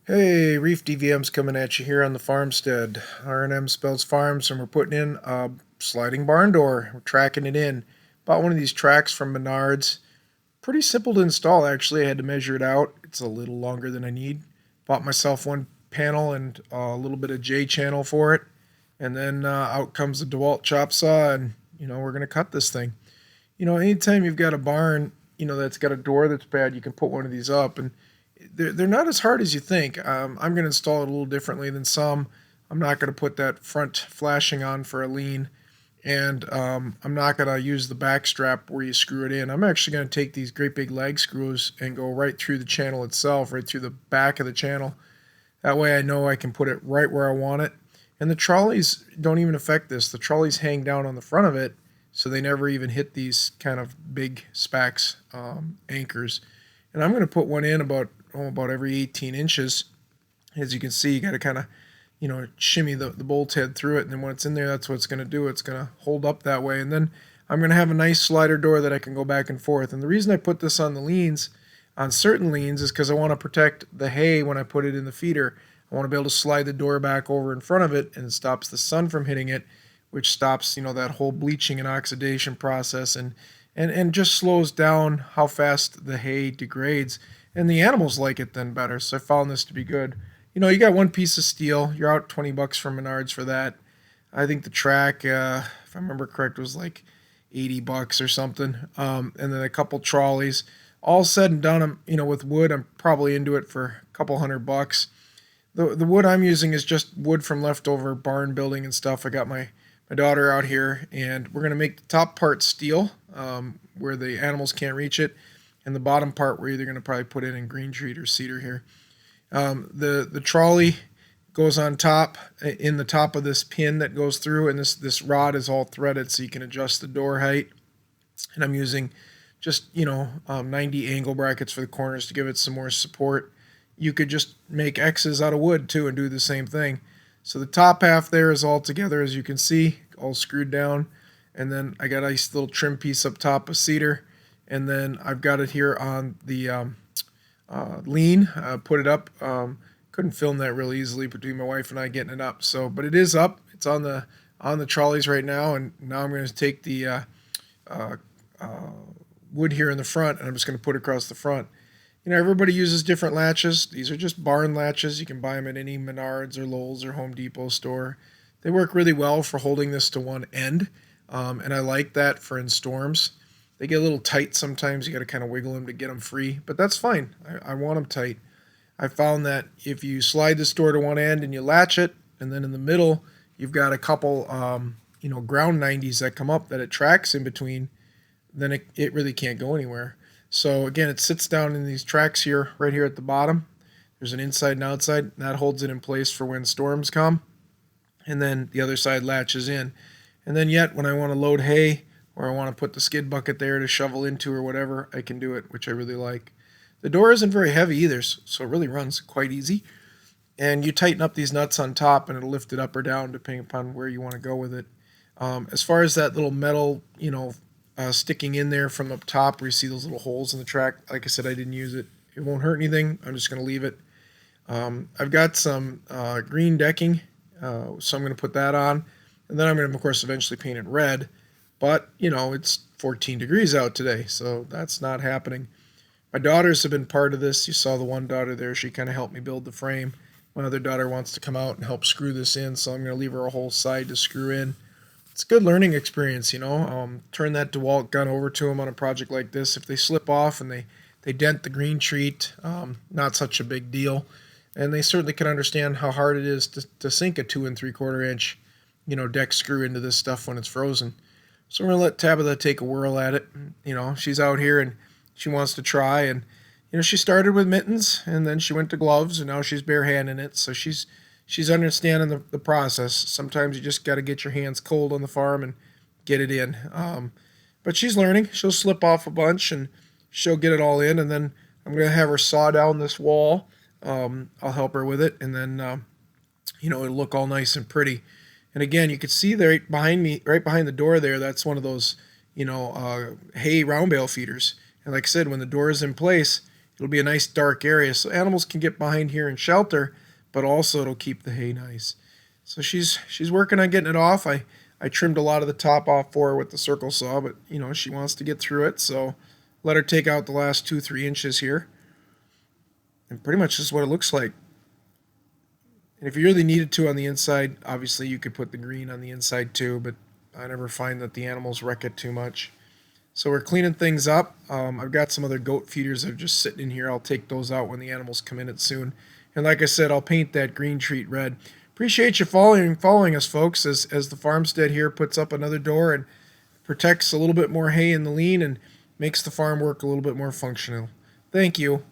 Hey, Reef DVM's coming at you here on the farmstead, RMSpeltz Farms, and we're putting in a sliding barn door. We're tracking it in. Bought one of these tracks from Menards. Pretty simple to install, actually. I had to measure it out. It's a little longer than I need. Bought myself one panel and a little bit of J channel for it. And then out comes the DeWalt chop saw, and we're going to cut this thing. Anytime you've got a barn, that's got a door that's bad, you can put one of these up, and they're not as hard as you think. I'm going to install it a little differently than some. I'm not going to put that front flashing on for a lean, and I'm not going to use the back strap where you screw it in. I'm actually going to take these great big leg screws and go right through the channel itself, right through the back of the channel. That way I know I can put it right where I want it. And the trolleys don't even affect this. The trolleys hang down on the front of it, so they never even hit these kind of big Spax anchors. And I'm going to put one in about every 18 inches. As you can see, you got to kind of shimmy the bolt head through it, and then when it's in there, that's what it's going to do. It's going to hold up that way, and then I'm going to have a nice slider door that I can go back and forth. And the reason I put this on the leans, on certain leans, is because I want to protect the hay when I put it in the feeder. I want to be able to slide the door back over in front of it, and it stops the sun from hitting it, which stops that whole bleaching and oxidation process, and just slows down how fast the hay degrades. And the animals like it then better. So I found this to be good. You got one piece of steel. You're out $20 from Menards for that. I think the track, if I remember correct, was like $80 or something. And then a couple trolleys. All said and done, with wood, I'm probably into it for a couple $100. The wood I'm using is just wood from leftover barn building and stuff. I got my daughter out here, and we're gonna make the top part steel, where the animals can't reach it, and the bottom part we're either gonna probably put in green treat or cedar here. The trolley goes on top, in the top of this pin that goes through, and this rod is all threaded so you can adjust the door height. And I'm using just 90 angle brackets for the corners to give it some more support. You could just make X's out of wood too and do the same thing. So the top half there is all together, as you can see, all screwed down. And then I got a nice little trim piece up top of cedar. And then I've got it here on the lean. Put it up. Couldn't film that real easily between my wife and I getting it up. But it is up. It's on the trolleys right now. And now I'm going to take the wood here in the front, and I'm just going to put it across the front. Everybody uses different latches. These are just barn latches. You can buy them at any Menards or Lowe's or Home Depot store. They work really well for holding this to one end, and I like that for in storms. They get a little tight sometimes. You got to kind of wiggle them to get them free, but that's fine. I want them tight. I found that if you slide this door to one end and you latch it, and then in the middle you've got a couple ground 90s that come up that it tracks in between, then it really can't go anywhere. So again, it sits down in these tracks here, right here at the bottom. There's an inside and outside, and that holds it in place for when storms come. And then the other side latches in. And then yet, when I want to load hay, or I want to put the skid bucket there to shovel into or whatever, I can do it, which I really like. The door isn't very heavy either, so it really runs quite easy. And you tighten up these nuts on top, and it'll lift it up or down depending upon where you want to go with it. As far as that little metal, sticking in there from up top where you see those little holes in the track. Like I said, I didn't use it. It won't hurt anything. I'm just going to leave it. I've got some green decking, so I'm going to put that on. And then I'm going to, of course, eventually paint it red. But, it's 14 degrees out today, so that's not happening. My daughters have been part of this. You saw the one daughter there. She kind of helped me build the frame. My other daughter wants to come out and help screw this in, so I'm going to leave her a whole side to screw in. It's a good learning experience, turn that DeWalt gun over to them on a project like this. If they slip off and they dent the green treat, not such a big deal. And they certainly can understand how hard it is to sink a 2 3/4 inch, deck screw into this stuff when it's frozen. So we're going to let Tabitha take a whirl at it. She's out here and she wants to try. And, she started with mittens and then she went to gloves and now she's barehanding it. So she's understanding the process. Sometimes you just got to get your hands cold on the farm and get it in. But she's learning. She'll slip off a bunch and she'll get it all in. And then I'm going to have her saw down this wall. I'll help her with it. And then, it'll look all nice and pretty. And again, you can see there right behind me, right behind the door there, that's one of those, hay round bale feeders. And like I said, when the door is in place, It'll be a nice dark area so animals can get behind here and shelter, but also it'll keep the hay nice. So she's working on getting it off. I trimmed a lot of the top off for her with the circle saw, but you know, she wants to get through it, so let her take out the last 2-3 inches here. And pretty much this is what it looks like. And if you really needed to on the inside, obviously you could put the green on the inside too, but I never find that the animals wreck it too much. So we're cleaning things up. I've got some other goat feeders that are just sitting in here. I'll take those out when the animals come in it soon. And like I said, I'll paint that green treat red. Appreciate you following us, folks, as the farmstead here puts up another door and protects a little bit more hay in the lean and makes the farm work a little bit more functional. Thank you.